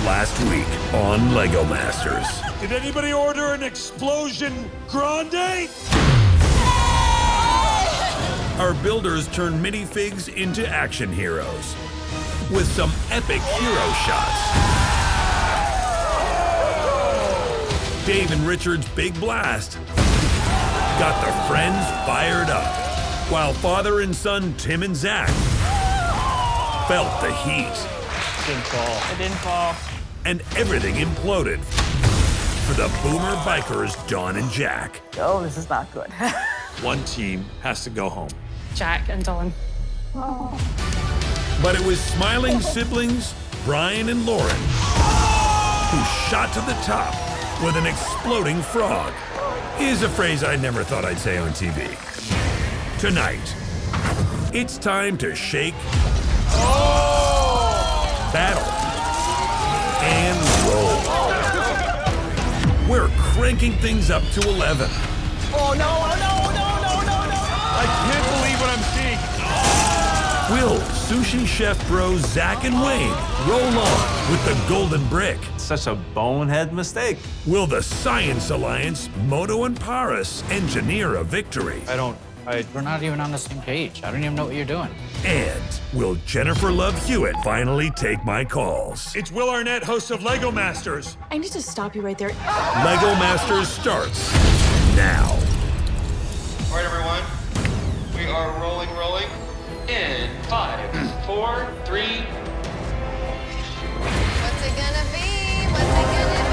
last week on Lego Masters. Did anybody order an explosion grande? Our builders turn minifigs into action heroes with some epic hero shots. Dave and Richard's Big Blast got the friends fired up, while father and son Tim and Zach felt the heat. Didn't fall. It didn't fall. And everything imploded for the Boomer Bikers, Dawn and Jack. Oh, this is not good. One team has to go home. Jack and Dawn. But it was smiling siblings, Brian and Lauren, who shot to the top with an exploding frog. Is a phrase I never thought I'd say on TV. Tonight, it's time to shake, battle, and roll. We're cranking things up to 11. Oh, no, oh, no, no, no, no, no. I can't believe what I'm seeing. Will sushi chef bros Zach and Wayne roll on with the golden brick? Such a bonehead mistake. Will the Science Alliance, Moto and Paris, engineer a victory? We're not even on the same page. I don't even know what you're doing. And will Jennifer Love Hewitt finally take my calls? It's Will Arnett, host of Lego Masters. I need to stop you right there. Lego Masters starts now. All right, everyone. We are rolling. In 5, 4, 3. What's it gonna be? What's it gonna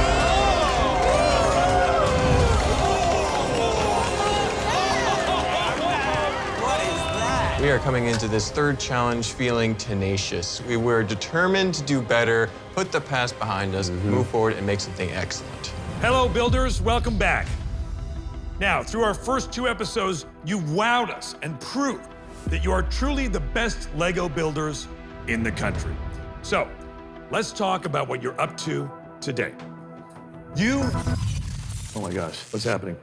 We are coming into this third challenge feeling tenacious. We were determined to do better, put the past behind us, move forward, and make something excellent. Hello, builders. Welcome back. Now, through our first 2 episodes, you wowed us and proved that you are truly the best Lego builders in the country. So, let's talk about what you're up to today. Oh my gosh, what's happening?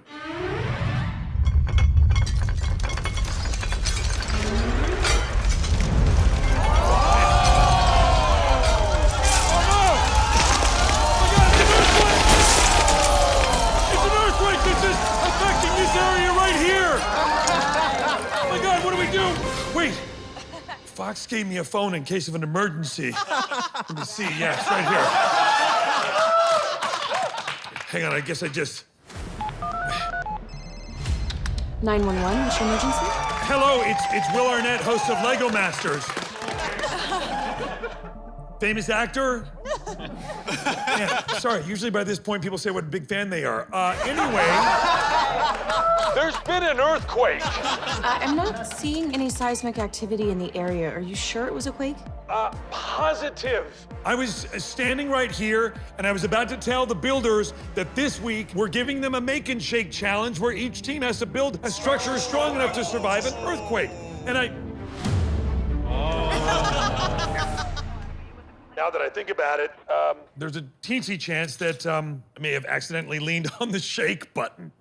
Fox gave me a phone in case of an emergency. Let me see, yeah, it's right here. Hang on, I guess I just... 911, what's your emergency? Hello, it's Will Arnett, host of Lego Masters. Famous actor? Yeah, sorry, usually by this point people say what a big fan they are. Anyway, there's been an earthquake. I'm not seeing any seismic activity in the area. Are you sure it was a quake? Positive. I was standing right here, and I was about to tell the builders that this week we're giving them a make and shake challenge where each team has to build a structure strong enough to survive an earthquake. And now that I think about it, there's a teensy chance that I may have accidentally leaned on the shake button.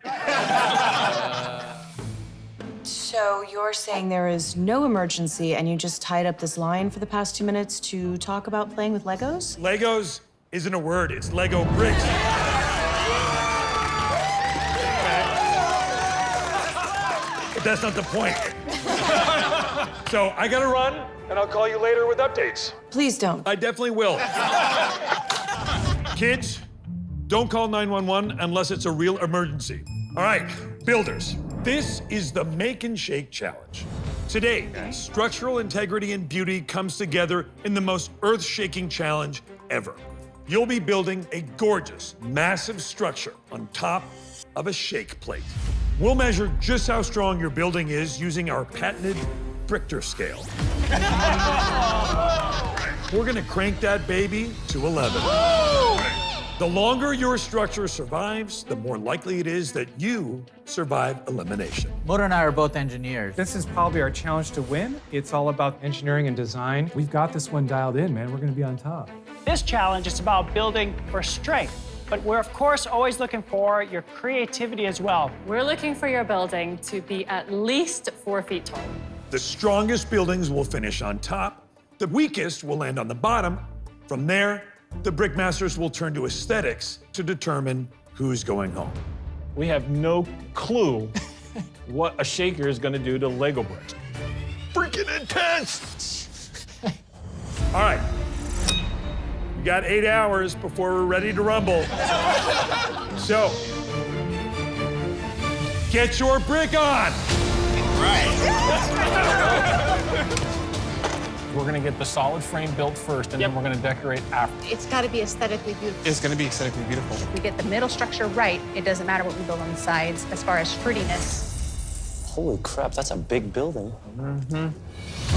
So you're saying there is no emergency and you just tied up this line for the past 2 minutes to talk about playing with Legos? Legos isn't a word, it's Lego bricks. But that's not the point. So I gotta run, and I'll call you later with updates. Please don't. I definitely will. Kids, don't call 911 unless it's a real emergency. All right, builders, this is the Make and Shake Challenge. Today, structural integrity and beauty comes together in the most earth-shaking challenge ever. You'll be building a gorgeous, massive structure on top of a shake plate. We'll measure just how strong your building is using our patented Richter scale. We're gonna crank that baby to 11. The longer your structure survives, the more likely it is that you survive elimination. Moto and I are both engineers. This is probably our challenge to win. It's all about engineering and design. We've got this one dialed in, man. We're gonna be on top. This challenge is about building for strength, but we're of course always looking for your creativity as well. We're looking for your building to be at least 4 feet tall. The strongest buildings will finish on top. The weakest will land on the bottom. From there, the Brickmasters will turn to aesthetics to determine who's going home. We have no clue what a shaker is gonna do to Lego bricks. Freaking intense! All right. We got 8 hours before we're ready to rumble. So, get your brick on! We're gonna get the solid frame built first, and then we're gonna decorate after. It's got to be aesthetically beautiful. It's going to be aesthetically beautiful. If we get the middle structure right, it doesn't matter what we build on the sides as far as prettiness. Holy crap, that's a big building.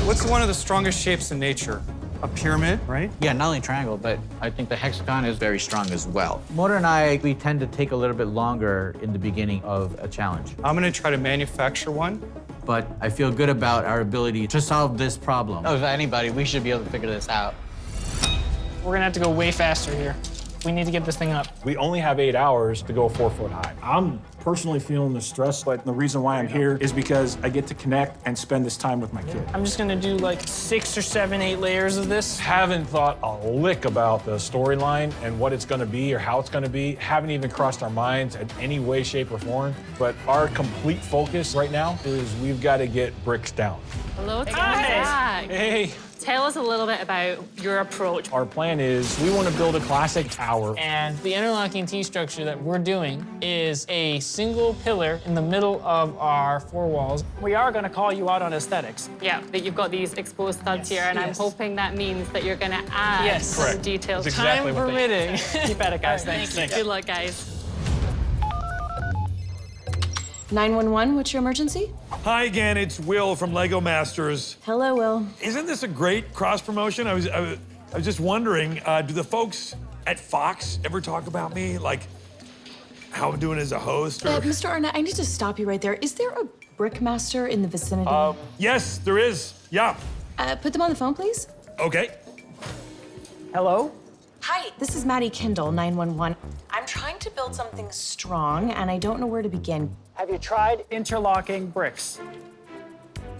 What's one of the strongest shapes in nature? A pyramid, right? Yeah, not only triangle, but I think the hexagon is very strong as well. Motor and I, we tend to take a little bit longer in the beginning of a challenge. I'm gonna try to manufacture one. But I feel good about our ability to solve this problem. Of anybody, we should be able to figure this out. We're gonna have to go way faster here. We need to get this thing up. We only have 8 hours to go 4 foot high. I'm personally feeling the stress, but the reason why I'm here is because I get to connect and spend this time with my kid. I'm just gonna do like 6 or 7, 8 layers of this. Haven't thought a lick about the storyline and what it's gonna be or how it's gonna be. Haven't even crossed our minds in any way, shape, or form. But our complete focus right now is we've got to get bricks down. Hello, Hi. Hey. Tell us a little bit about your approach. Our plan is we want to build a classic tower. And the interlocking T-structure that we're doing is a single pillar in the middle of our 4 walls. We are gonna call you out on aesthetics. Yeah, that you've got these exposed studs here, and I'm hoping that means that you're gonna add some Correct. details. That's exactly Time what they permitting. Keep at it, guys. Thanks. Good luck, guys. 911, what's your emergency? Hi again, it's Will from Lego Masters. Hello, Will. Isn't this a great cross promotion? I was just wondering, do the folks at Fox ever talk about me, like how I'm doing as a host? Or... Mr. Arnett, I need to stop you right there. Is there a Brickmaster in the vicinity? Yes, there is. Yeah. Put them on the phone, please. Okay. Hello? Hi, this is Maddie Kindle, 911. I'm trying to build something strong, and I don't know where to begin. Have you tried interlocking bricks?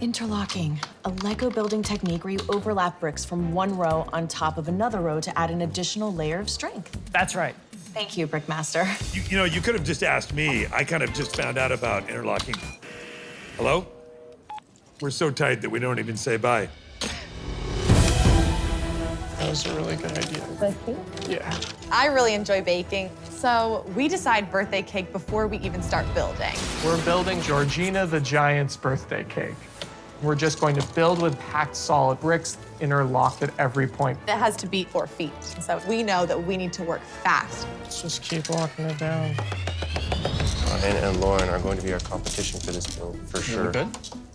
Interlocking, a Lego building technique where you overlap bricks from one row on top of another row to add an additional layer of strength. That's right. Thank you, Brickmaster. You know, you could have just asked me. I kind of just found out about interlocking. Hello? We're so tight that we don't even say bye. That was a really good idea. Yeah. I really enjoy baking, so we decide birthday cake before we even start building. We're building Georgina the Giant's birthday cake. We're just going to build with packed solid bricks interlocked at every point. It has to beat 4 feet, so we know that we need to work fast. Let's just keep locking it down. Ryan and Lauren are going to be our competition for this build, for sure. Good?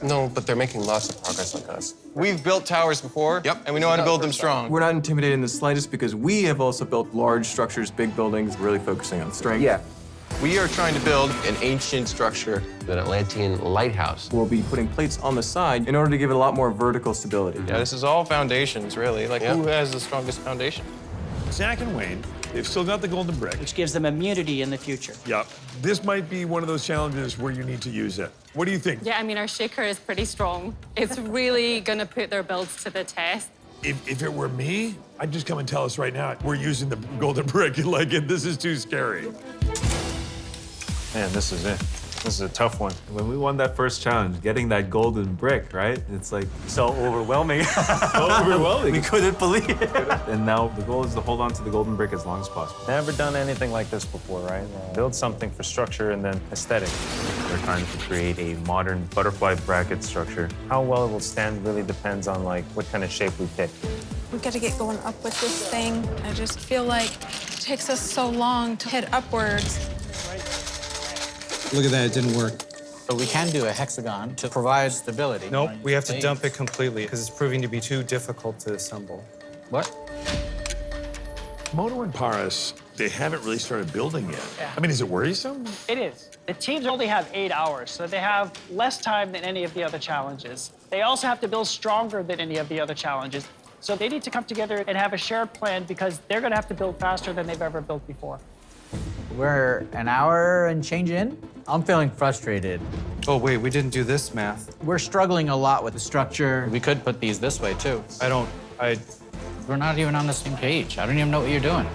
No, but they're making lots of progress like us. We've built towers before, and we know how to build them strong. We're not intimidated in the slightest because we have also built large structures, big buildings, really focusing on strength. Yeah. We are trying to build an ancient structure, an Atlantean lighthouse. We'll be putting plates on the side in order to give it a lot more vertical stability. Yeah, this is all foundations, really. Like, who has the strongest foundation? Zach and Wayne, they've still got the golden brick. Which gives them immunity in the future. Yeah. This might be one of those challenges where you need to use it. What do you think? Yeah, I mean, our shaker is pretty strong. It's really gonna put their builds to the test. If it were me, I'd just come and tell us right now, we're using the golden brick. Like, this is too scary. Man, this is it. This is a tough one. When we won that first challenge, getting that golden brick, right? It's like so overwhelming. So overwhelming. We couldn't believe it. And now the goal is to hold on to the golden brick as long as possible. Never done anything like this before, right? Build something for structure and then aesthetic. We're trying to create a modern butterfly bracket structure. How well it will stand really depends on like what kind of shape we pick. We've got to get going up with this thing. I just feel like it takes us so long to head upwards. Look at that, it didn't work. But we can do a hexagon to provide stability. Nope, we have to dump it completely because it's proving to be too difficult to assemble. What? Moto and Paris, they haven't really started building yet. Yeah. I mean, is it worrisome? It is. The teams only have 8 hours, so they have less time than any of the other challenges. They also have to build stronger than any of the other challenges. So they need to come together and have a shared plan because they're gonna have to build faster than they've ever built before. We're an hour and change in. I'm feeling frustrated. Oh, wait, we didn't do this math. We're struggling a lot with the structure. We could put these this way, too. We're not even on the same page. I don't even know what you're doing.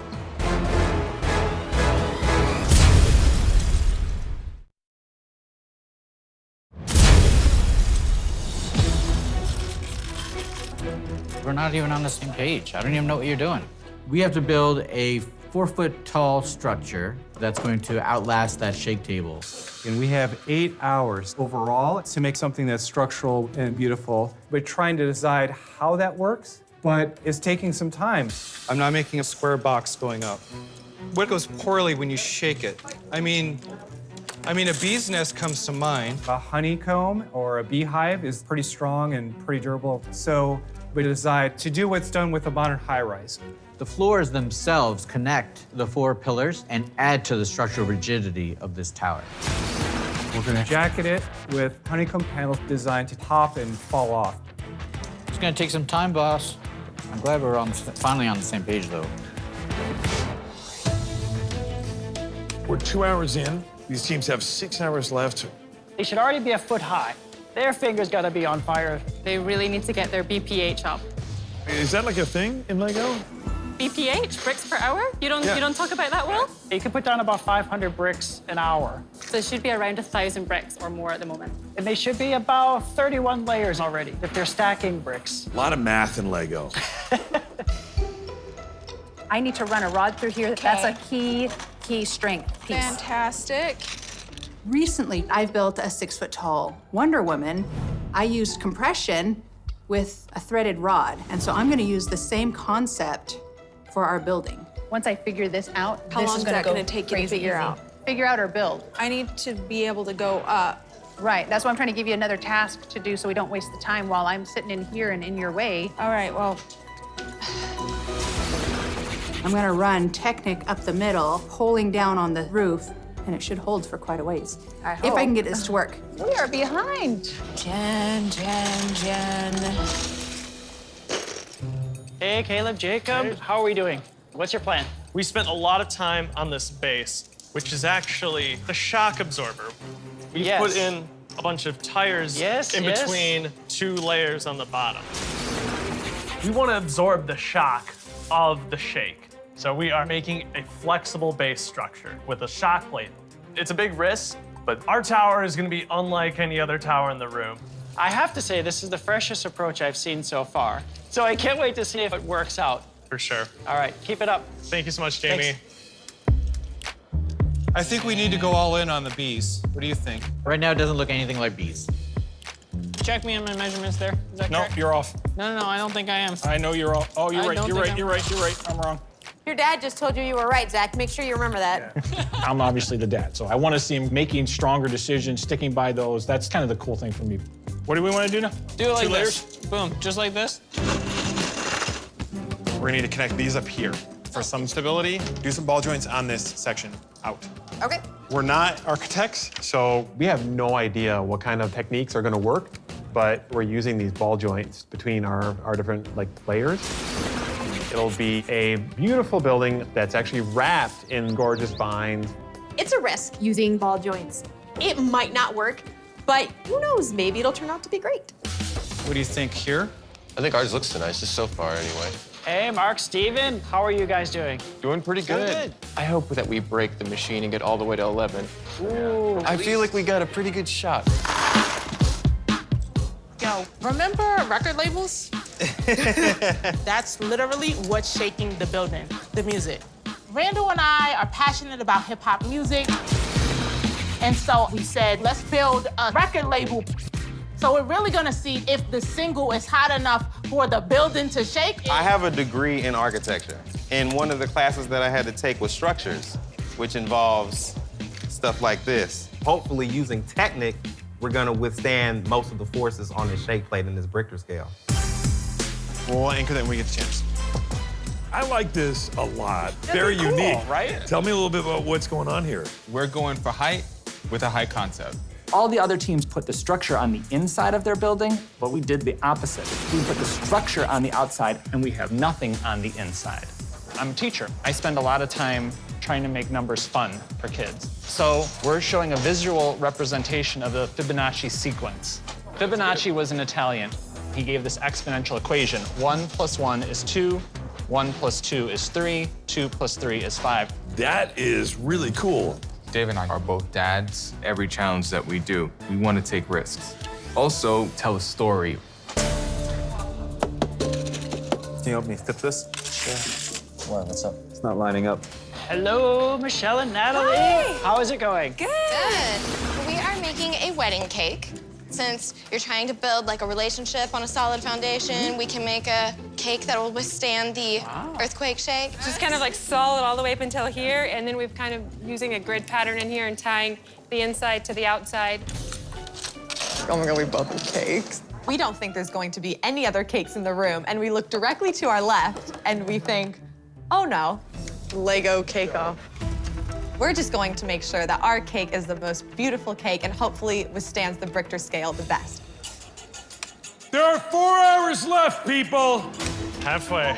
We're not even on the same page. I don't even know what you're doing. We have to build a 4-foot-tall structure that's going to outlast that shake table. And we have 8 hours overall to make something that's structural and beautiful. We're trying to decide how that works, but it's taking some time. I'm not making a square box going up. What goes poorly when you shake it? I mean, a bee's nest comes to mind. A honeycomb or a beehive is pretty strong and pretty durable. So we decided to do what's done with a modern high-rise. The floors themselves connect the 4 pillars and add to the structural rigidity of this tower. We're gonna jacket it with honeycomb panels designed to pop and fall off. It's gonna take some time, boss. I'm glad we're finally on the same page, though. We're 2 hours in. These teams have 6 hours left. They should already be a foot high. Their fingers gotta be on fire. They really need to get their BPH up. Is that like a thing in Lego? BPH, bricks per hour? You don't talk about that, Will? You can put down about 500 bricks an hour. So it should be around 1,000 bricks or more at the moment. And they should be about 31 layers already if they're stacking bricks. A lot of math in Lego. I need to run a rod through here. That's a key strength piece. Fantastic. Recently, I've built a 6-foot-tall Wonder Woman. I used compression with a threaded rod. And so I'm gonna use the same concept for our building. Once I figure this out, How this long is is that gonna gonna take you to crazy figure easy. out? Figure out or build. I need to be able to go up. Right, that's why I'm trying to give you another task to do so we don't waste the time while I'm sitting in here and in your way. All right, well, I'm gonna run Technic up the middle, holding down on the roof, and it should hold for quite a ways. If I can get this to work. we are behind. Jen. Hey, Caleb, Jacob, how are we doing? What's your plan? We spent a lot of time on this base, which is actually the shock absorber. We put in a bunch of tires in between 2 layers on the bottom. We want to absorb the shock of the shake. So we are making a flexible base structure with a shock plate. It's a big risk, but our tower is going to be unlike any other tower in the room. I have to say, this is the freshest approach I've seen so far. So I can't wait to see if it works out. For sure. All right, keep it up. Thank you so much, Jamie. Thanks. I think we need to go all in on the bees. What do you think? Right now, it doesn't look anything like bees. Check me on my measurements there. Is that No, correct? you're off. No, I don't think I am. I know you're off. Oh, you're I right. don't You're think right. I'm You're right. You're right. I'm wrong. Your dad just told you were right, Zach. Make sure you remember that. I'm obviously the dad, so I want to see him making stronger decisions, sticking by those. That's kind of the cool thing for me. What do we want to do now? Do it like 2 layers? this. Boom, just like this. We're gonna need to connect these up here. For some stability, do some ball joints on this section out. Okay. We're not architects, so we have no idea what kind of techniques are gonna work, but we're using these ball joints between our different layers. It'll be a beautiful building that's actually wrapped in gorgeous vines. It's a risk using ball joints. It might not work, but who knows? Maybe it'll turn out to be great. What do you think here? I think ours looks nice, just so far anyway. Hey, Mark, Steven, how are you guys doing? Doing pretty good. I hope that we break the machine and get all the way to 11. Ooh, I feel like we got a pretty good shot. Yo, remember record labels? That's literally what's shaking the building, the music. Randall and I are passionate about hip-hop music. And so we said, let's build a record label. So we're really gonna see if the single is hot enough for the building to shake. I have a degree in architecture, and one of the classes that I had to take was structures, which involves stuff like this. Hopefully, using Technic, we're gonna withstand most of the forces on this shake plate in this Richter scale. We'll anchor that when we get the chance. I like this a lot. This Very is cool, unique. right? Tell me a little bit about what's going on here. We're going for height with a high concept. All the other teams put the structure on the inside of their building, but we did the opposite. We put the structure on the outside, and we have nothing on the inside. I'm a teacher. I spend a lot of time trying to make numbers fun for kids. So we're showing a visual representation of the Fibonacci sequence. Fibonacci was an Italian. He gave this exponential equation. 1 + 1 is 2, 1 + 2 is 3, 2 + 3 is 5. That is really cool. Dave and I are both dads. Every challenge that we do, we want to take risks. Also, tell a story. Can you help me flip this? Sure. Why, what's up? It's not lining up. Hello, Michelle and Natalie. Hi. How is it going? Good. We are making a wedding cake. Since you're trying to build like a relationship on a solid foundation, we can make a cake that will withstand the earthquake shake. Just kind of like solid all the way up until here, and then we've kind of using a grid pattern in here and tying the inside to the outside. Oh my God, we both have cakes. We don't think there's going to be any other cakes in the room, and we look directly to our left, and we think, oh no. Lego cake off. We're just going to make sure that our cake is the most beautiful cake and hopefully withstands the Richter scale the best. There are 4 hours left, people. Halfway.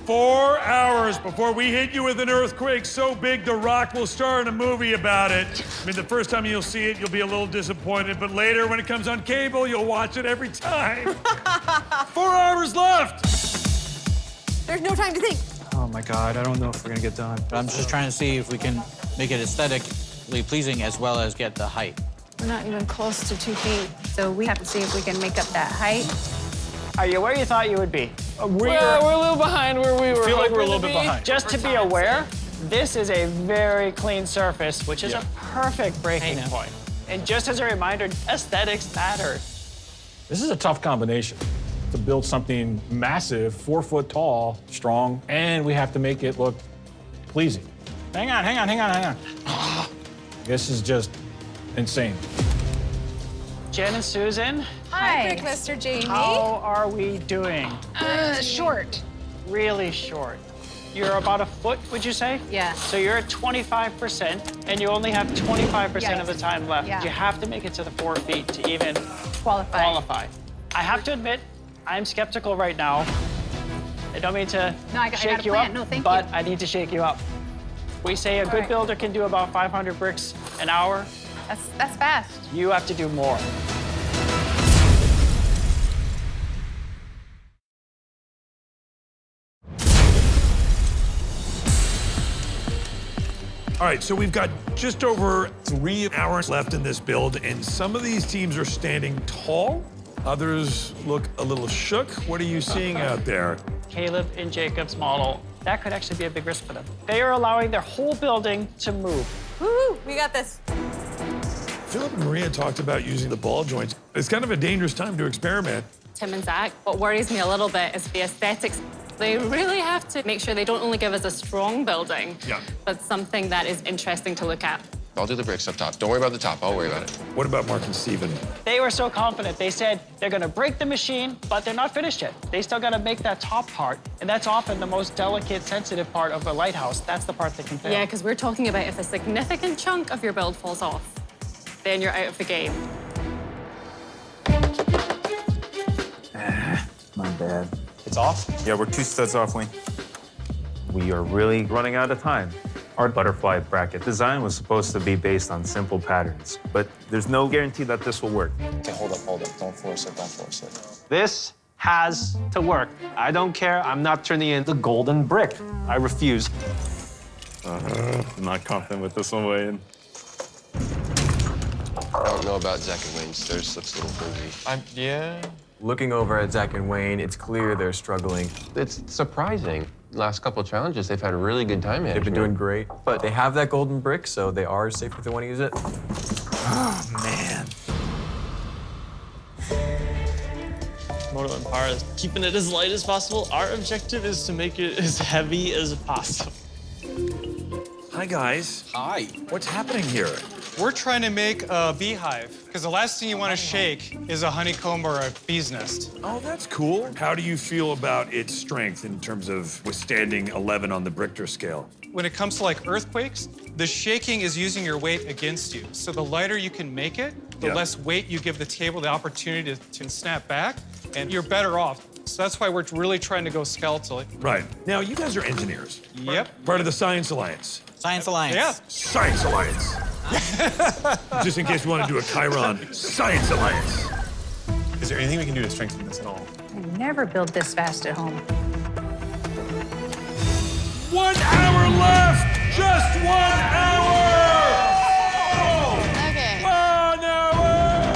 4 hours before we hit you with an earthquake so big The Rock will star in a movie about it. I mean, the first time you'll see it, you'll be a little disappointed, but later when it comes on cable, you'll watch it every time. 4 hours left. There's no time to think. Oh my God, I don't know if we're gonna get done. But I'm just trying to see if we can make it aesthetically pleasing as well as get the height. We're not even close to 2 feet, so we have to see if we can make up that height. Are you where you thought you would be? We're a little behind where we were. Feel like hoping we're a to little bit be. behind. Just to be aware, this is a very clean surface, which is a perfect breaking point. And just as a reminder, aesthetics matter. This is a tough combination. To build something massive, 4 foot tall, strong, and we have to make it look pleasing. Hang on. This is just insane. Jen and Susan. Hi, Mr. Jamie. How are we doing? Short. Really short. You're about a foot, would you say? Yeah. So you're at 25%, and you only have 25% of the time left. Yeah. You have to make it to the 4 feet to even Qualify. I have to admit, I'm skeptical right now. I don't mean to I got shake a you plan. up, No, thank but you. I need to shake you up. We say a good right. builder can do about 500 bricks an hour. That's fast. You have to do more. All right, so we've got just over 3 hours left in this build, and some of these teams are standing tall. Others look a little shook. What are you seeing out there? Caleb and Jacob's model, that could actually be a big risk for them. They are allowing their whole building to move. Woo, we got this. Philip and Maria talked about using the ball joints. It's kind of a dangerous time to experiment. Tim and Zach, what worries me a little bit is the aesthetics. They really have to make sure they don't only give us a strong building, but something that is interesting to look at. I'll do the bricks up top. Don't worry about the top. I'll worry about it. What about Mark and Steven? They were so confident. They said they're gonna break the machine, but they're not finished yet. They still gotta make that top part, and that's often the most delicate, sensitive part of a lighthouse. That's the part that can fail. Yeah, because we're talking about if a significant chunk of your build falls off, then you're out of the game. My bad. It's off? Yeah, we're 2 studs off, Wayne. We are really running out of time. Our butterfly bracket design was supposed to be based on simple patterns, but there's no guarantee that this will work. Okay, hold up. Don't force it. This has to work. I don't care. I'm not turning in the golden brick. I refuse. I'm not confident with this one, Wayne. I don't know about Zach and Wayne's. Theirs looks a little flimsy. Yeah. Looking over at Zach and Wayne, it's clear they're struggling. It's surprising. Last couple of challenges, they've had a really good time management. They've been doing great, but they have that golden brick, so they are safe if they want to use it. Oh, man. Moto Empire is keeping it as light as possible. Our objective is to make it as heavy as possible. Hi, guys. Hi. What's happening here? We're trying to make a beehive, because the last thing you want to shake is a honeycomb or a bee's nest. Oh, that's cool. How do you feel about its strength in terms of withstanding 11 on the Richter scale? When it comes to like earthquakes, the shaking is using your weight against you. So the lighter you can make it, the less weight you give the table the opportunity to snap back, and you're better off. So that's why we're really trying to go skeletal. Right. Now, you guys are engineers. Yep. Part of the Science Alliance. Science Alliance. Yeah. Science Alliance. Just in case we want to do a Chiron, Science Alliance. Is there anything we can do to strengthen this at all? I never build this fast at home. left 1 hour! Okay. 1 hour!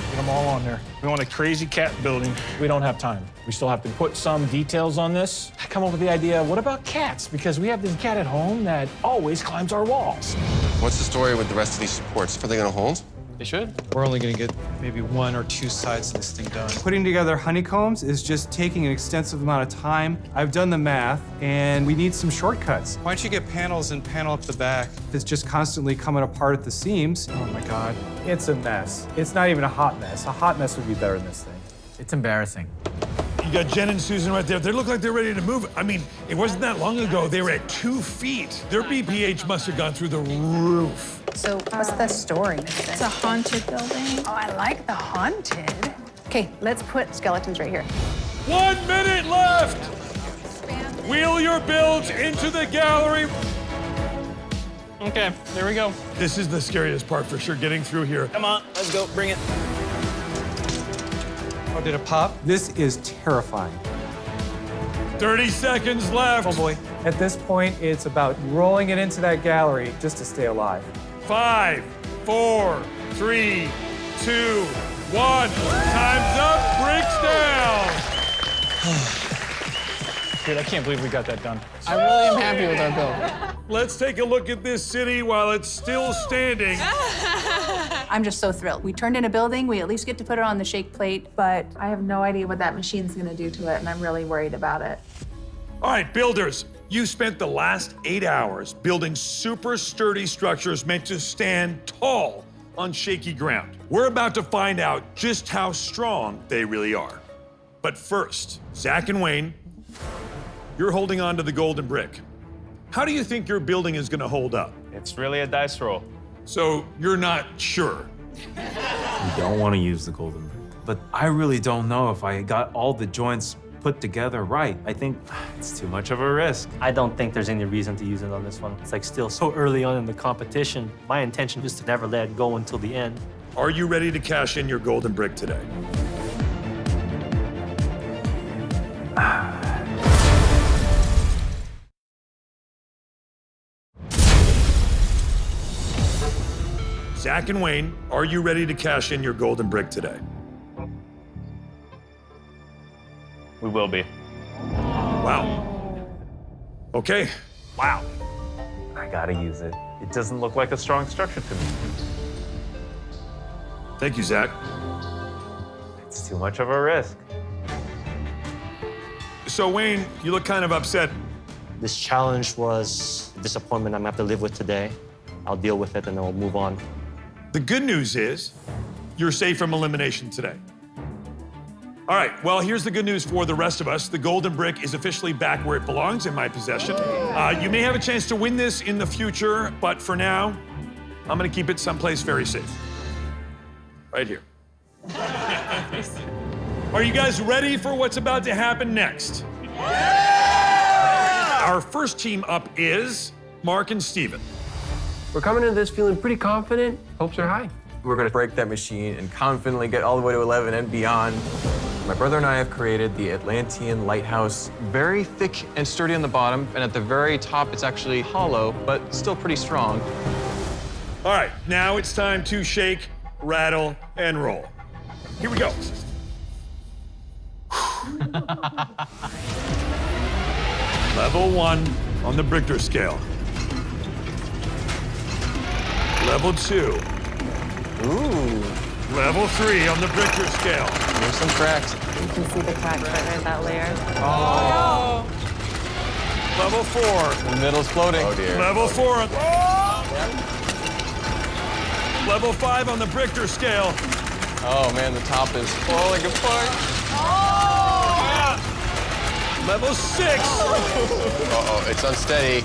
Get them all on there. We want a crazy cat building. We don't have time. We still have to put some details on this. I come up with the idea, what about cats? Because we have this cat at home that always climbs our walls. What's the story with the rest of these supports? Are they gonna hold? They should. We're only gonna get maybe 1 or 2 sides of this thing done. Putting together honeycombs is just taking an extensive amount of time. I've done the math, and we need some shortcuts. Why don't you get panels and panel up the back? It's just constantly coming apart at the seams. Oh my God. It's a mess. It's not even a hot mess. A hot mess would be better than this thing. It's embarrassing. You got Jen and Susan right there. They look like they're ready to move. I mean, it wasn't that long ago. They were at 2 feet. Their BPH must have gone through the roof. So what's the story? It's a haunted building. Oh, I like the haunted. Okay, let's put skeletons right here. 1 minute left. Wheel your builds into the gallery. Okay, there we go. This is the scariest part for sure, getting through here. Come on, let's go, bring it. Oh, did it pop? This is terrifying. 30 seconds left. Oh boy. At this point, it's about rolling it into that gallery just to stay alive. 5, 4, 3, 2, 1. Time's up. Bricks down. Dude, I can't believe we got that done. I really am happy with our build. Let's take a look at this city while it's still standing. I'm just so thrilled. We turned in a building, we at least get to put it on the shake plate, but I have no idea what that machine's gonna do to it, and I'm really worried about it. All right, builders, you spent the last 8 hours building super sturdy structures meant to stand tall on shaky ground. We're about to find out just how strong they really are. But first, Zach and Wayne, you're holding on to the golden brick. How do you think your building is gonna hold up? It's really a dice roll. So you're not sure? We don't want to use the golden brick. But I really don't know if I got all the joints put together right. I think it's too much of a risk. I don't think there's any reason to use it on this one. It's like still so early on in the competition. My intention is to never let it go until the end. Are you ready to cash in your golden brick today? Zach and Wayne, are you ready to cash in your golden brick today? We will be. Wow. Okay. Wow. I gotta use it. It doesn't look like a strong structure to me. Thank you, Zach. It's too much of a risk. So, Wayne, you look kind of upset. This challenge was a disappointment I'm gonna have to live with today. I'll deal with it and then we'll move on. The good news is you're safe from elimination today. All right, well, here's the good news for the rest of us. The golden brick is officially back where it belongs, in my possession. You may have a chance to win this in the future, but for now, I'm gonna keep it someplace very safe. Right here. Are you guys ready for what's about to happen next? Yeah! Our first team up is Mark and Steven. We're coming into this feeling pretty confident. Hopes are high. We're gonna break that machine and confidently get all the way to 11 and beyond. My brother and I have created the Atlantean Lighthouse. Very thick and sturdy on the bottom, and at the very top, it's actually hollow, but still pretty strong. All right, now it's time to shake, rattle, and roll. Here we go. Level 1 on the Richter scale. Level 2. Ooh. Level 3 on the Richter scale. There's some cracks. You can see the cracks right in that layer. Oh. Level 4. The middle's floating. Oh dear. Level 4. Level 5 on the Richter scale. Oh man, the top is falling apart. Level 6. Uh-oh, it's unsteady.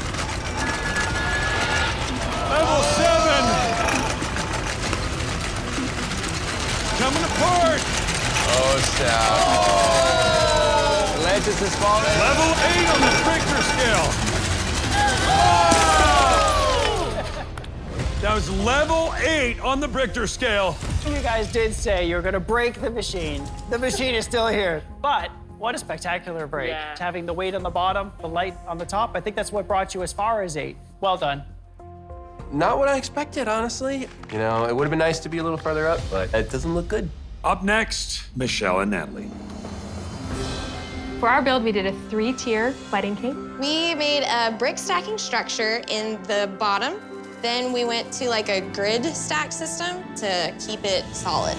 Level 7. Coming apart. Oh, snap. Atlantis is falling. Level 8 on the Richter scale. That was level 8 on the Richter scale. You guys did say you were gonna break the machine. The machine is still here, but What a spectacular break. Having the weight on the bottom, the light on the top, I think that's what brought you as far as 8. Well done. Not what I expected, honestly. You know, it would have been nice to be a little further up, but it doesn't look good. Up next, Michelle and Natalie. For our build, we did a 3-tier wedding cake. We made a brick stacking structure in the bottom. Then we went to like a grid stack system to keep it solid.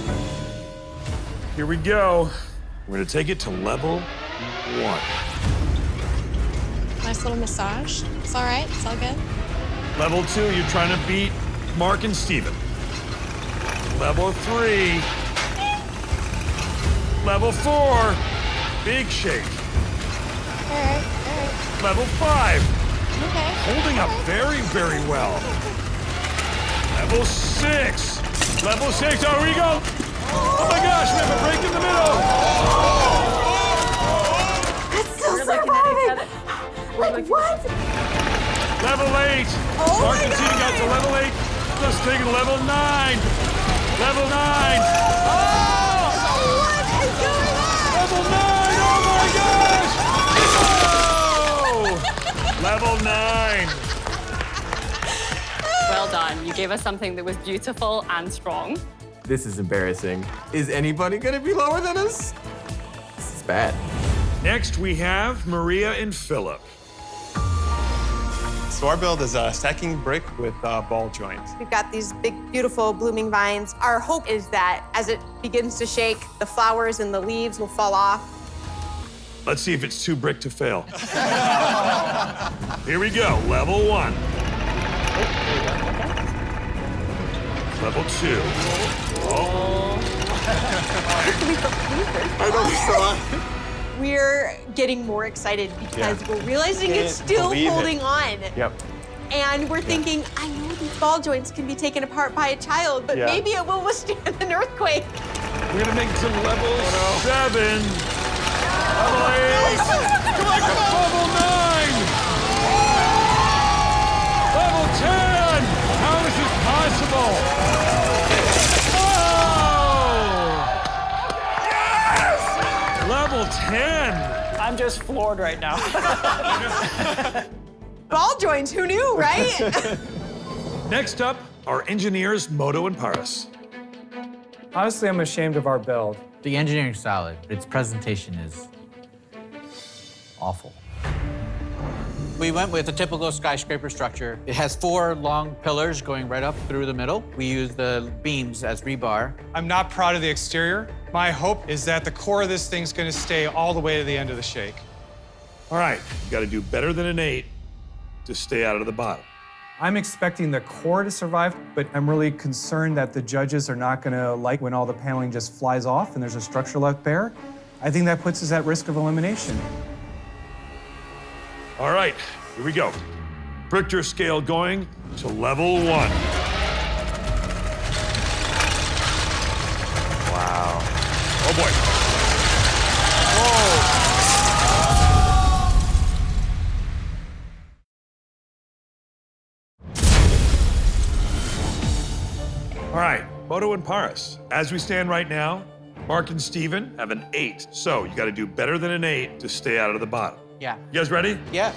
Here we go. We're gonna take it to level 1. Nice little massage. It's all right, it's all good. Level 2, you're trying to beat Mark and Steven. Level 3. Level 4, big shake. All right. Level 5. Okay. Holding up very, very well. Level 6. Level 6, oh, here we go. Oh my gosh, we have a break in the middle. It's still surviving. Like, what? Level 8. Oh Mark my and Steven got to God. level 8. Let's take it to level 9. Level 9. Oh! What is going on? Level 9, oh my gosh! Oh! Level 9. Well done. You gave us something that was beautiful and strong. This is embarrassing. Is anybody gonna be lower than us? This is bad. Next, we have Maria and Philip. So our build is a stacking brick with ball joints. We've got these big, beautiful blooming vines. Our hope is that as it begins to shake, the flowers and the leaves will fall off. Let's see if it's too brick to fail. Here we go, level 1. Level 2. Oh. I know, we're getting more excited because we're realizing it's still holding on. Yep. And we're thinking, I know these ball joints can be taken apart by a child, but maybe it will withstand an earthquake. We're gonna make it to level 7. Level 8. Come on, come on. Level 9. Level 10. How is this possible? Oh! Level 10. I'm just floored right now. Ball joints, who knew, right? Next up, our engineers, Moto and Paris. Honestly, I'm ashamed of our build. The engineering's solid. Its presentation is awful. We went with a typical skyscraper structure. It has 4 long pillars going right up through the middle. We used the beams as rebar. I'm not proud of the exterior. My hope is that the core of this thing's gonna stay all the way to the end of the shake. All right, you gotta do better than an 8 to stay out of the bottom. I'm expecting the core to survive, but I'm really concerned that the judges are not gonna like when all the paneling just flies off and there's a structure left bare. I think that puts us at risk of elimination. All right, here we go. Richter scale going to level 1. Wow. Oh boy. Whoa. All right, Moto and Paris. As we stand right now, Mark and Steven have an 8. So you gotta do better than an 8 to stay out of the bottom. Yeah. You guys ready? Yeah.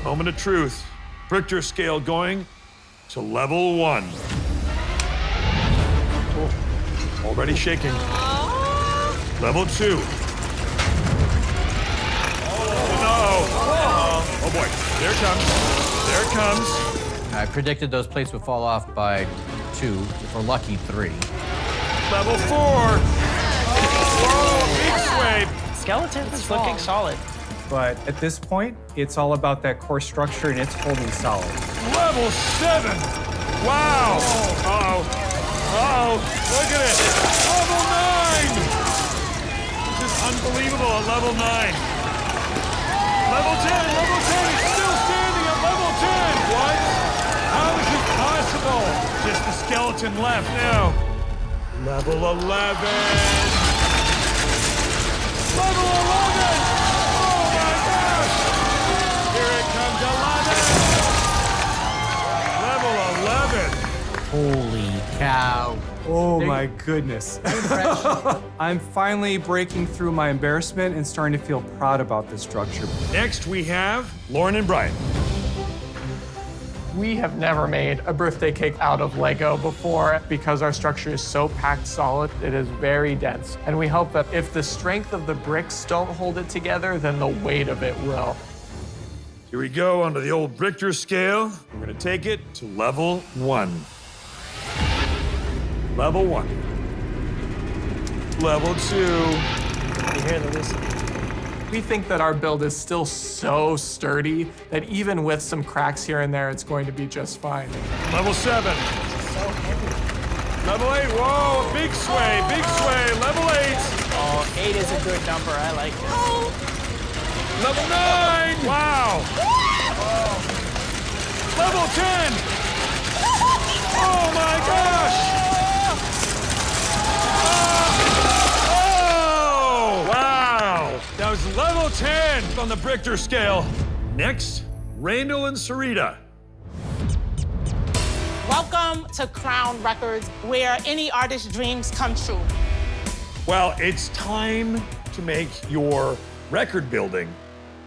Moment of truth. Richter scale going to level 1. Oh, already shaking. Level 2. Oh no! Oh boy, there it comes. There it comes. I predicted those plates would fall off by 2, if we're lucky 3. Level 4. Whoa, big swipe. Skeleton is looking solid. But at this point, it's all about that core structure and it's holding solid. Level 7. Wow. Uh-oh. Uh-oh. Look at it. Level 9. This is unbelievable at level 9. Level 10. Level 10 is still standing at level 10. What? How is this possible? Just the skeleton left now. Level 11. Level 11. Here it comes, 11. Level 11. Holy cow. Oh my goodness. I'm finally breaking through my embarrassment and starting to feel proud about this structure. Next, we have Lauren and Brian. We have never made a birthday cake out of Lego before because our structure is so packed solid. It is very dense. And we hope that if the strength of the bricks don't hold it together, then the weight of it will. Here we go onto the old Richter scale. We're gonna take it to level 1. Level 1. Level 2. You hear the whistle? We think that our build is still so sturdy that even with some cracks here and there, it's going to be just fine. Level 7. Level 8. Whoa, big sway, big sway. Level 8. Oh, 8 is a good number. I like it. Level 9. Wow. Level 10. Oh my gosh. Oh, wow. That was level 10 on the Richter scale. Next, Randall and Sarita. Welcome to Crown Records, where any artist's dreams come true. Well, it's time to make your record building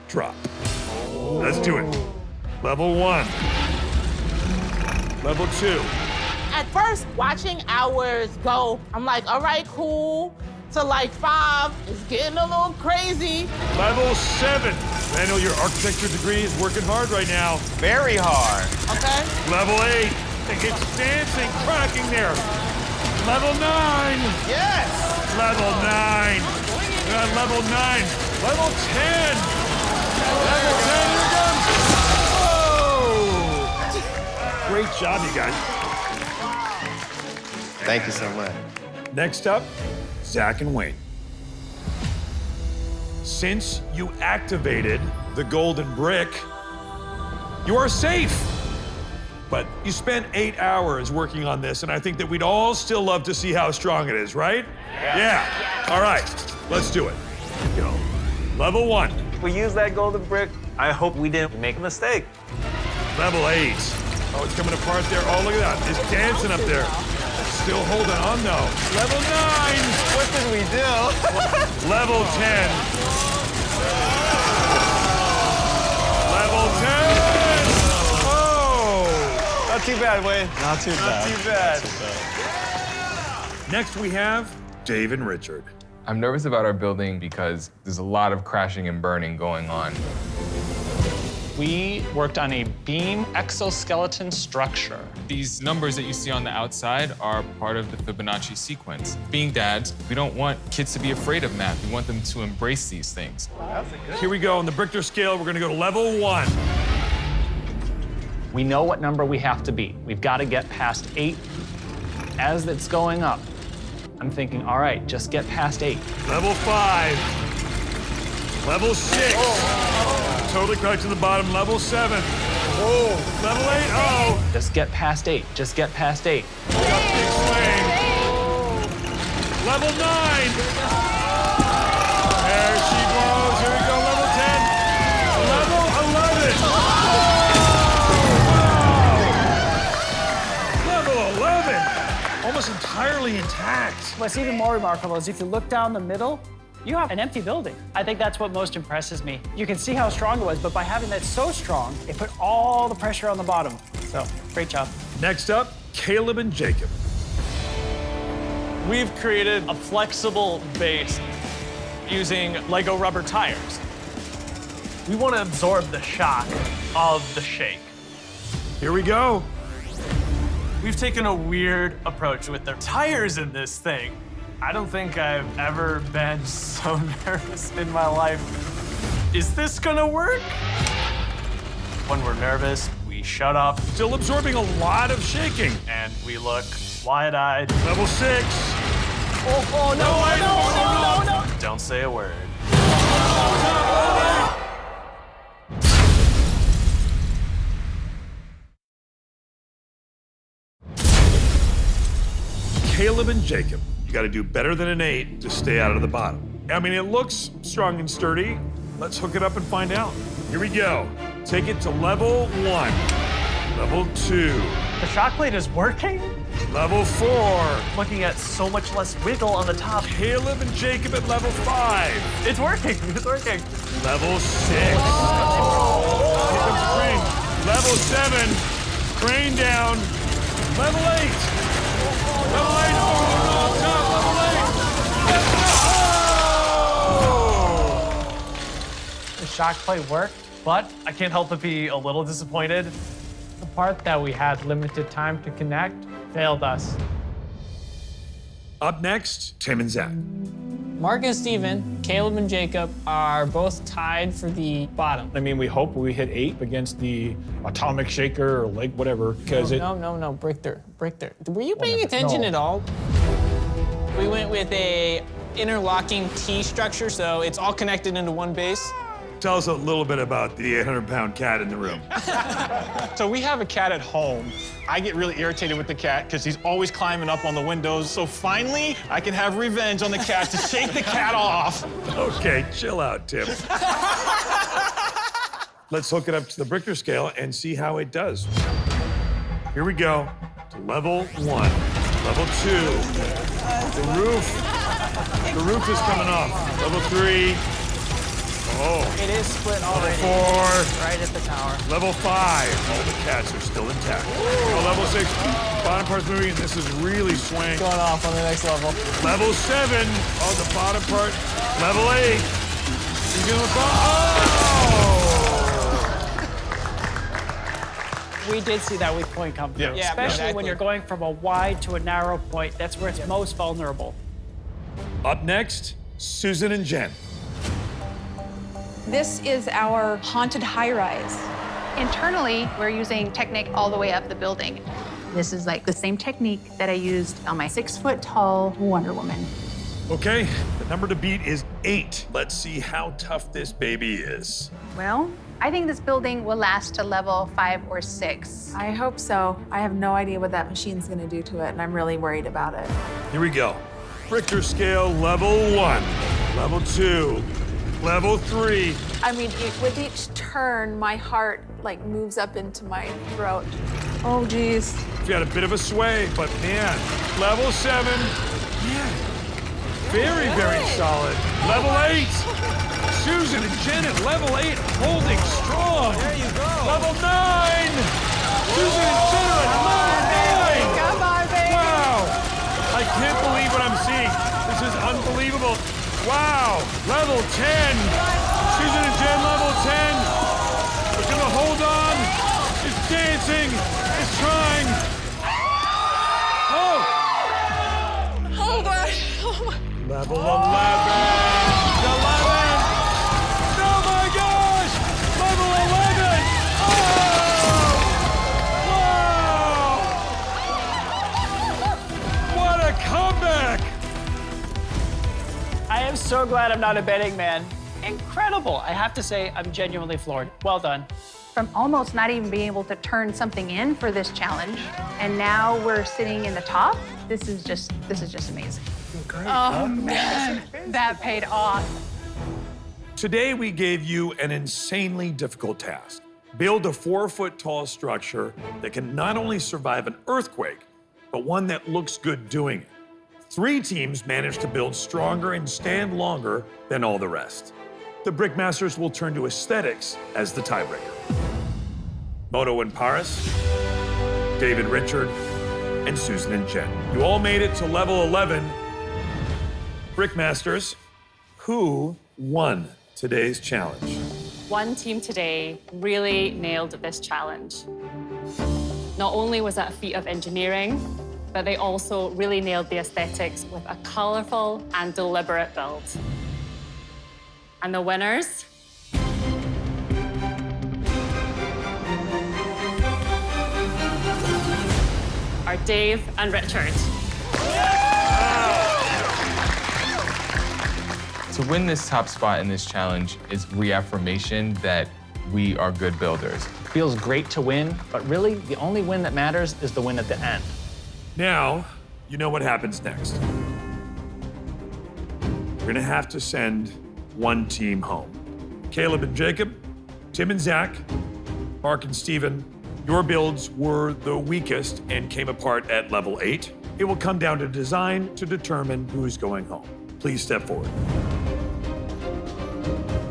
drop. Let's do it. Level 1. Level 2. At first, watching ours go, I'm like, all right, cool. To like 5, it's getting a little crazy. Level 7. Randall, your architecture degree is working hard right now. Very hard. Okay. Level 8. It's dancing, cracking there. Level 9. Yes. Level 9. Level 9. Level 10. Level 10, here it comes. Oh! Great job, you guys. Thank you so much. Next up, Zach and Wayne. Since you activated the golden brick, you are safe. But you spent 8 hours working on this, and I think that we'd all still love to see how strong it is, right? Yeah. All right, let's do it. Here we go. Level 1. We use that golden brick. I hope we didn't make a mistake. Level 8. Oh, it's coming apart there. Oh, look at that. It's dancing up there. Still holding on, though. Level 9. What did we do? Level 10. Level 10. Oh. Not too bad, Wayne. Not too bad. Not too bad. Next, we have Dave and Richard. I'm nervous about our building because there's a lot of crashing and burning going on. We worked on a beam exoskeleton structure. These numbers that you see on the outside are part of the Fibonacci sequence. Being dads, we don't want kids to be afraid of math. We want them to embrace these things. Here we go. On the Richter scale, we're going to go to level 1. We know what number we have to beat. We've got to get past 8. As it's going up, I'm thinking, all right, just get past 8. Level 5. Level 6. Totally cracked to the bottom. Level 7. Oh. Level 8. Oh. Just get past 8. Just get past 8. Big swing. Level 9. There she goes. Here we go. Level 10. Level 11. Oh, wow. Level 11. Almost entirely intact. What's even more remarkable is if you look down the middle, you have an empty building. I think that's what most impresses me. You can see how strong it was, but by having that so strong, it put all the pressure on the bottom. So, great job. Next up, Caleb and Jacob. We've created a flexible base using Lego rubber tires. We want to absorb the shock of the shake. Here we go. We've taken a weird approach with the tires in this thing. I don't think I've ever been so nervous in my life. Is this gonna work? When we're nervous, we shut up. Still absorbing a lot of shaking. And we look wide-eyed. Level 6. Oh, no. Don't say a word. Caleb and Jacob. You got to do better than an 8 to stay out of the bottom. I mean, it looks strong and sturdy. Let's hook it up and find out. Here we go. Take it to level 1. Level 2. The shock plate is working? Level 4. Looking at so much less wiggle on the top. Caleb and Jacob at level 5. It's working. It's working. Level 6. Here comes Crane. Level 7. Crane down. Level 8. Level 8. Oh, top. Level 8. The shock plate worked, but I can't help but be a little disappointed. The part that we had limited time to connect failed us. Up next, Tim and Zach. Mark and Steven, Caleb and Jacob are both tied for the bottom. I mean, we hope we hit 8 against the atomic shaker or like whatever, because No, Brichter. Were you paying attention at all? We went with a interlocking T structure, so it's all connected into one base. Tell us a little bit about the 800-pound cat in the room. So we have a cat at home. I get really irritated with the cat because he's always climbing up on the windows. So finally, I can have revenge on the cat to shake the cat off. Okay, chill out, Tim. Let's hook it up to the Brichter scale and see how it does. Here we go. To level 1, level 2. The roof is coming off. Level 3. Oh. It is split already. Level 4. Right at the tower. Level 5. All the cats are still intact. Oh, level 6. Bottom part's moving, and this is really swaying. Going off on the next level. Level 7. Oh, the bottom part. Level 8. He's gonna fall. Oh! We did see that weak point come through. Yeah. Especially when you're going from a wide to a narrow point. That's where it's most vulnerable. Up next, Susan and Jen. This is our haunted high-rise. Internally, we're using Technic all the way up the building. This is like the same technique that I used on my 6-foot-tall Wonder Woman. Okay, the number to beat is 8. Let's see how tough this baby is. Well, I think this building will last to level 5 or 6. I hope so. I have no idea what that machine's gonna do to it, and I'm really worried about it. Here we go. Richter scale, level 1, level 2, level 3. I mean, with each turn, my heart like moves up into my throat. Oh, geez. You've got a bit of a sway, but man, level 7. Yeah, very, very solid. Level 8. Susan and Jen at level 8, holding strong. There you go. Level 9. Susan and Jen are at level 9. Come on, baby. Wow. I can't believe what I'm seeing. This is unbelievable. Wow. Level 10. Susan and Jen, level 10. They're gonna hold on. It's dancing. It's trying. Oh. Oh, my. Level 11. 11. Oh my gosh! Level 11. Oh! Wow! What a comeback! I am so glad I'm not a betting man. Incredible. I have to say, I'm genuinely floored. Well done. From almost not even being able to turn something in for this challenge, and now we're sitting in the top. This is just amazing. Oh man, that paid off. Today we gave you an insanely difficult task. Build a 4-foot-tall structure that can not only survive an earthquake, but one that looks good doing it. 3 teams managed to build stronger and stand longer than all the rest. The Brickmasters will turn to aesthetics as the tiebreaker. Moto and Paris, David Richard, and Susan and Jen. You all made it to level 11. Brickmasters, who won today's challenge? One team today really nailed this challenge. Not only was that a feat of engineering, but they also really nailed the aesthetics with a colorful and deliberate build. And the winners are Dave and Richard. To win this top spot in this challenge is reaffirmation that we are good builders. Feels great to win, but really the only win that matters is the win at the end. Now, you know what happens next. We're gonna have to send one team home. Caleb and Jacob, Tim and Zach, Mark and Steven, Your builds were the weakest and came apart at level 8. It will come down to design to determine who is going home. Please step forward.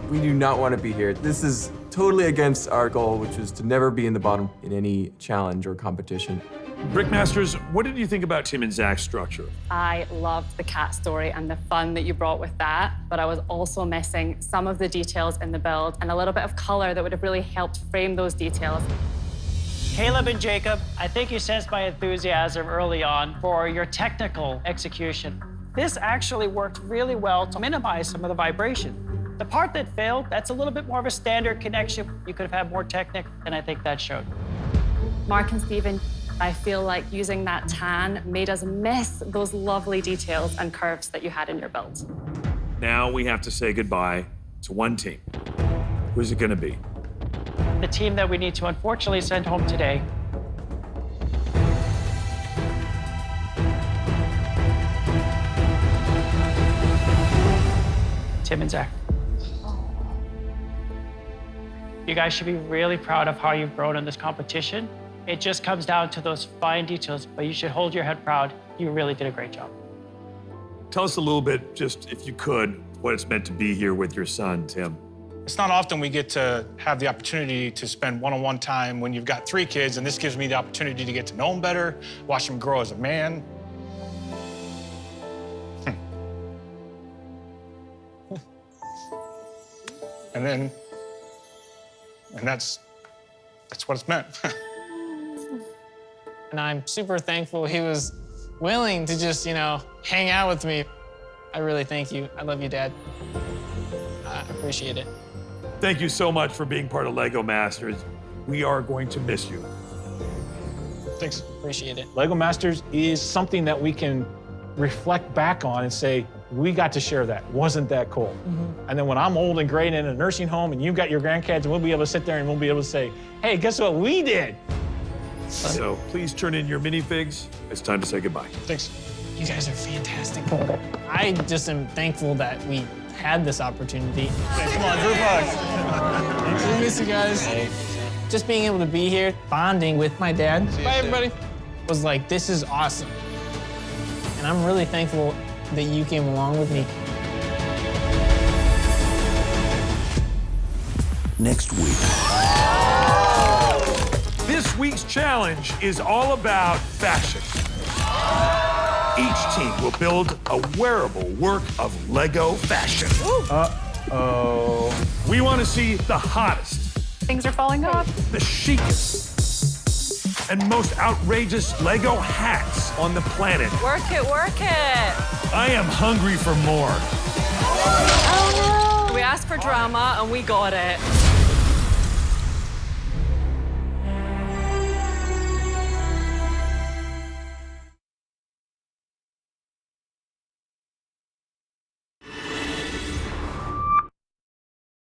We do not want to be here. This is totally against our goal, which is to never be in the bottom in any challenge or competition. Brickmasters, what did you think about Tim and Zach's structure? I loved the cat story and the fun that you brought with that, but I was also missing some of the details in the build and a little bit of color that would have really helped frame those details. Caleb and Jacob, I think you sensed my enthusiasm early on for your technical execution. This actually worked really well to minimize some of the vibration. The part that failed, that's a little bit more of a standard connection. You could have had more Technic, and I think that showed. Mark and Stephen, I feel like using that tan made us miss those lovely details and curves that you had in your build. Now we have to say goodbye to one team. Who's it gonna be? The team that we need to unfortunately send home today. Tim and Zach. You guys should be really proud of how you've grown in this competition. It just comes down to those fine details, but you should hold your head proud. You really did a great job. Tell us a little bit, just if you could, what it's meant to be here with your son, Tim. It's not often we get to have the opportunity to spend one-on-one time when you've got 3 kids, and this gives me the opportunity to get to know him better, watch him grow as a man. And that's what it's meant. And I'm super thankful he was willing to just, hang out with me. I really thank you. I love you, Dad. I appreciate it. Thank you so much for being part of LEGO Masters. We are going to miss you. Thanks. Appreciate it. LEGO Masters is something that we can reflect back on and say, we got to share that. Wasn't that cool? And then when I'm old and gray and in a nursing home and you've got your grandkids, and we'll be able to sit there and we'll be able to say, hey, guess what we did? So please turn in your minifigs. It's time to say goodbye. Thanks. You guys are fantastic. I just am thankful that we had this opportunity. Hey, come on, group hugs. I miss you guys. Just being able to be here, bonding with my dad. Bye, everybody. Was like, this is awesome. And I'm really thankful that you came along with me. Next week. This week's challenge is all about fashion. Each team will build a wearable work of LEGO fashion. Uh-oh. We want to see the hottest, Things are falling off. the chicest, and most outrageous LEGO hats on the planet. Work it, work it. I am hungry for more. We asked for drama and we got it.